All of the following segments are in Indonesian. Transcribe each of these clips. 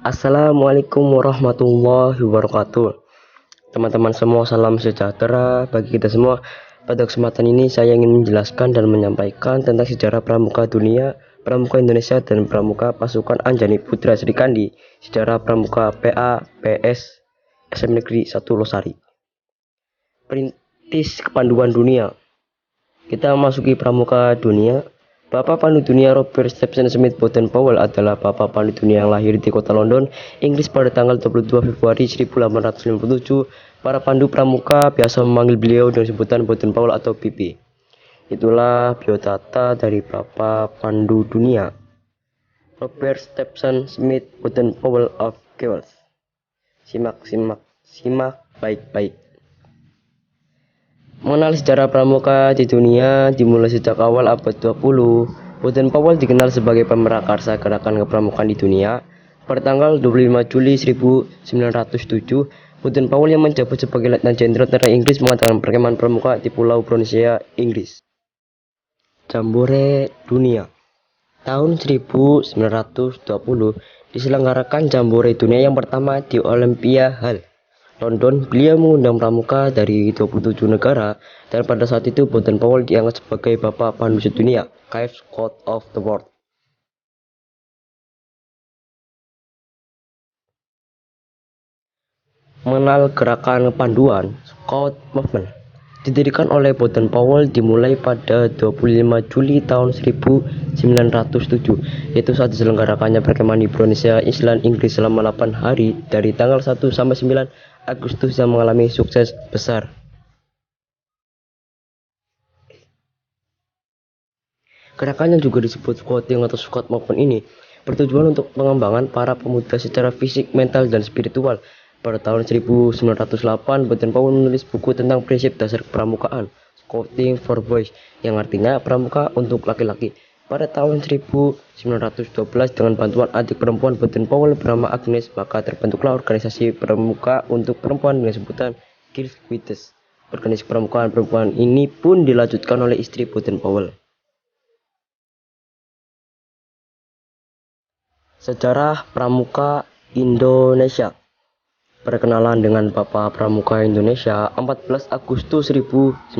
Assalamualaikum warahmatullahi wabarakatuh. Teman-teman semua, salam sejahtera bagi kita semua. Pada kesempatan ini saya ingin menjelaskan dan menyampaikan tentang sejarah Pramuka Dunia, Pramuka Indonesia, dan Pramuka Pasukan Anjani Putra Sri Kandi. Sejarah Pramuka PA PS SM Negeri 1 Losari. Perintis Kepanduan Dunia. Kita memasuki Pramuka Dunia. Bapak Pandu Dunia Robert Stephen Smith Boden-Powell adalah Bapak Pandu Dunia yang lahir di kota London, Inggris pada tanggal 22 Februari 1857. Para pandu pramuka biasa memanggil beliau dengan sebutan Boden-Powell atau PP. Itulah biodata dari Bapak Pandu Dunia Robert Stephen Smith Boden-Powell of Wales. Simak baik-baik. Mengenal sejarah pramuka di dunia dimulai sejak awal abad 20. Boden-Powell dikenal sebagai pemerakarsa gerakan kepramukaan di dunia. Pada tanggal 25 Juli 1907, Boden-Powell yang menjabat sebagai Letnan Jenderal Tentara Inggris mengatakan perkemahan pramuka di Pulau Brunei, Inggris. Jambore Dunia. Tahun 1920 diselenggarakan Jambore Dunia yang pertama di Olympia Hall, London. Beliau mengundang pramuka dari 27 negara dan pada saat itu Boden-Powell dianggap sebagai Bapak Pandu Sedunia, Chief Scout of the World. Mengenal gerakan panduan Scout Movement didirikan oleh Boden-Powell dimulai pada 25 Juli tahun 1907, yaitu saat diselenggarakannya perkemahan di Brunei, Island, Inggris selama 8 hari dari tanggal 1 sampai 9 Agustus yang mengalami sukses besar. Gerakan yang juga disebut Scouting atau Scout Movement ini bertujuan untuk pengembangan para pemuda secara fisik, mental, dan spiritual. Pada tahun 1908, Boden-Powell menulis buku tentang prinsip dasar pramukaan, Scouting for Boys, yang artinya pramuka untuk laki-laki. Pada tahun 1912, dengan bantuan adik perempuan Boden-Powell bernama Agnes, maka terbentuklah organisasi pramuka untuk perempuan dengan sebutan Girls Witches. Organisasi pramukaan perempuan ini pun dilanjutkan oleh istri Boden-Powell. Sejarah Pramuka Indonesia. Perkenalan dengan Bapak Pramuka Indonesia 14 Agustus 1961.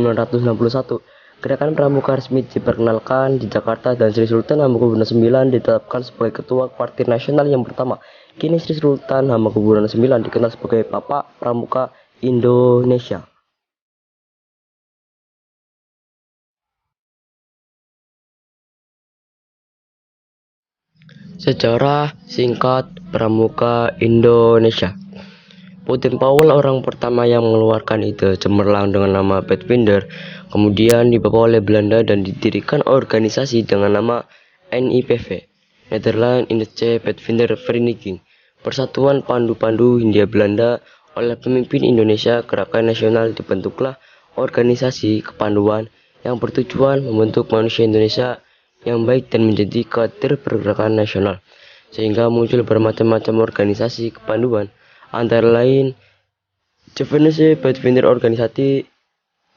Gerakan Pramuka resmi diperkenalkan di Jakarta dan Sri Sultan Hamengkubuwono IX ditetapkan sebagai Ketua Partai Nasional yang pertama. Kini Sri Sultan Hamengkubuwono IX dikenal sebagai Bapak Pramuka Indonesia. Sejarah singkat Pramuka Indonesia. Boden-Powell orang pertama yang mengeluarkan ide cemerlang dengan nama Pathfinder, kemudian dibawa oleh Belanda dan didirikan organisasi dengan nama NIPV, Netherlands Indische Pathfinder Vereniging, Persatuan Pandu-Pandu Hindia Belanda. Oleh pemimpin Indonesia Gerakan Nasional dibentuklah organisasi kepanduan yang bertujuan membentuk manusia Indonesia yang baik dan menjadi kader pergerakan nasional, sehingga muncul bermacam-macam organisasi kepanduan, antara lain Javanese Pathfinder Organisasi,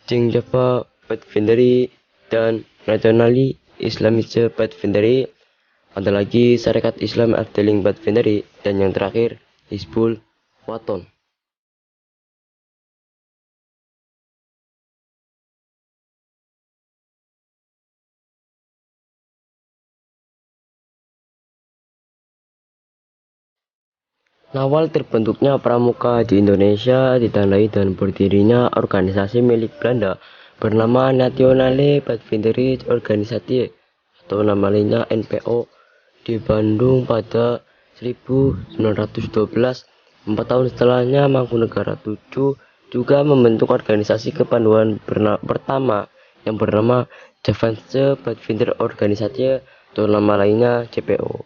Jing Java Pathfindery, dan Nationally Islamische Pathfindery. Ada lagi Syarikat Islam Afdeling Pathfindery, dan yang terakhir Hizbul Waton. Awal terbentuknya pramuka di Indonesia ditandai dengan berdirinya organisasi milik Belanda bernama Nationale Pathfindery Organisatie atau nama lainnya NPO di Bandung pada 1912. 4 tahun setelahnya Mangkunegaran VII juga membentuk organisasi kepanduan pertama yang bernama Javanese Pathfinder Organisatie atau nama lainnya JPO.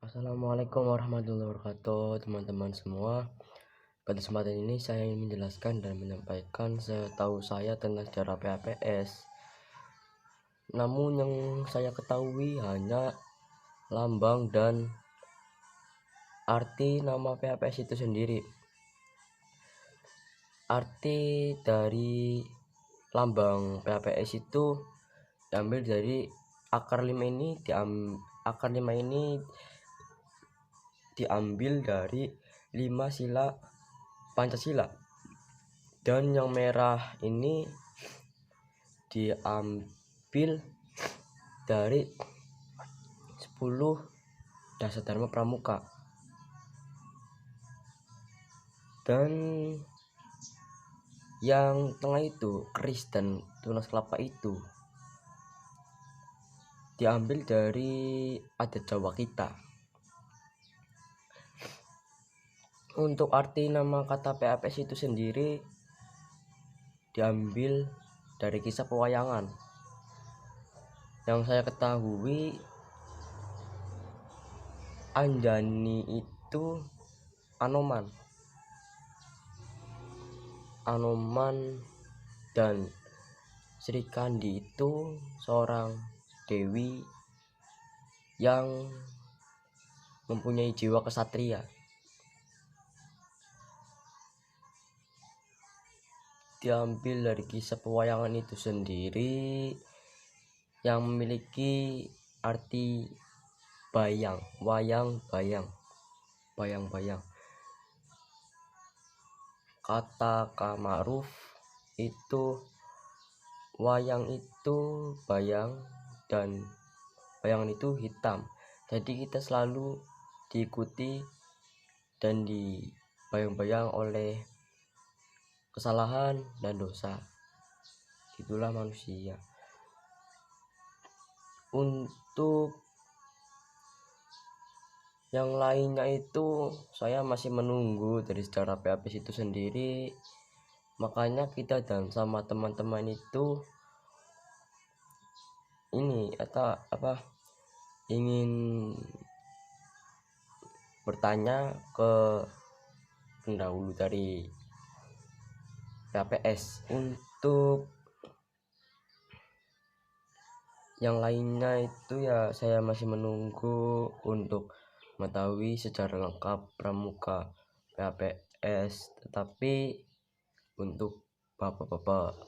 Assalamualaikum warahmatullahi wabarakatuh, teman-teman semua. Pada kesempatan ini saya ingin menjelaskan dan menyampaikan setahu saya tentang sejarah PAPS. Namun yang saya ketahui hanya lambang dan arti nama PAPS itu sendiri. Arti dari lambang PAPS itu diambil dari akar 5 ini diambil dari 5 sila Pancasila, dan yang merah ini diambil dari 10 dasar dharma pramuka, dan yang tengah itu keris dan tunas kelapa itu diambil dari adat Jawa kita. Untuk arti nama kata PAPS itu sendiri diambil dari kisah pewayangan. Yang saya ketahui, Anjani itu Anoman dan Sri Kandi itu seorang dewi yang mempunyai jiwa kesatria. Diambil dari kisah pewayangan itu sendiri yang memiliki arti bayang-bayang. Kata Kak Ma'ruf itu wayang itu bayang dan bayangan itu hitam. Jadi kita selalu diikuti dan dibayang-bayang oleh kesalahan dan dosa. Itulah manusia. Untuk yang lainnya itu saya masih menunggu dari sejarah PAPS itu sendiri. Makanya kita dan sama teman-teman itu ingin bertanya ke pendahulu dari PAPS. Untuk yang lainnya itu ya saya masih menunggu untuk mengetahui secara lengkap pramuka PAPS. Tetapi untuk bapak-bapak,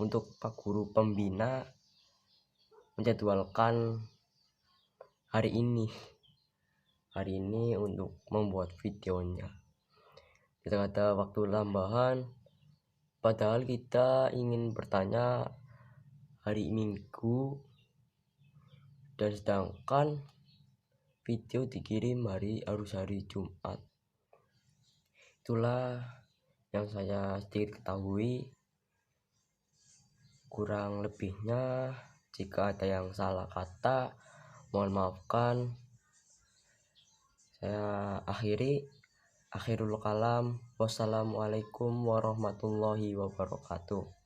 untuk Pak Guru Pembina menjadwalkan hari ini untuk membuat videonya. Kita ada waktu tambahan, padahal kita ingin bertanya hari Minggu, dan sedangkan video dikirim harus hari Jumat. Itulah yang saya sedikit ketahui. Kurang lebihnya jika ada yang salah kata, mohon maafkan. Saya akhirul kalam. Wassalamualaikum warahmatullahi wabarakatuh.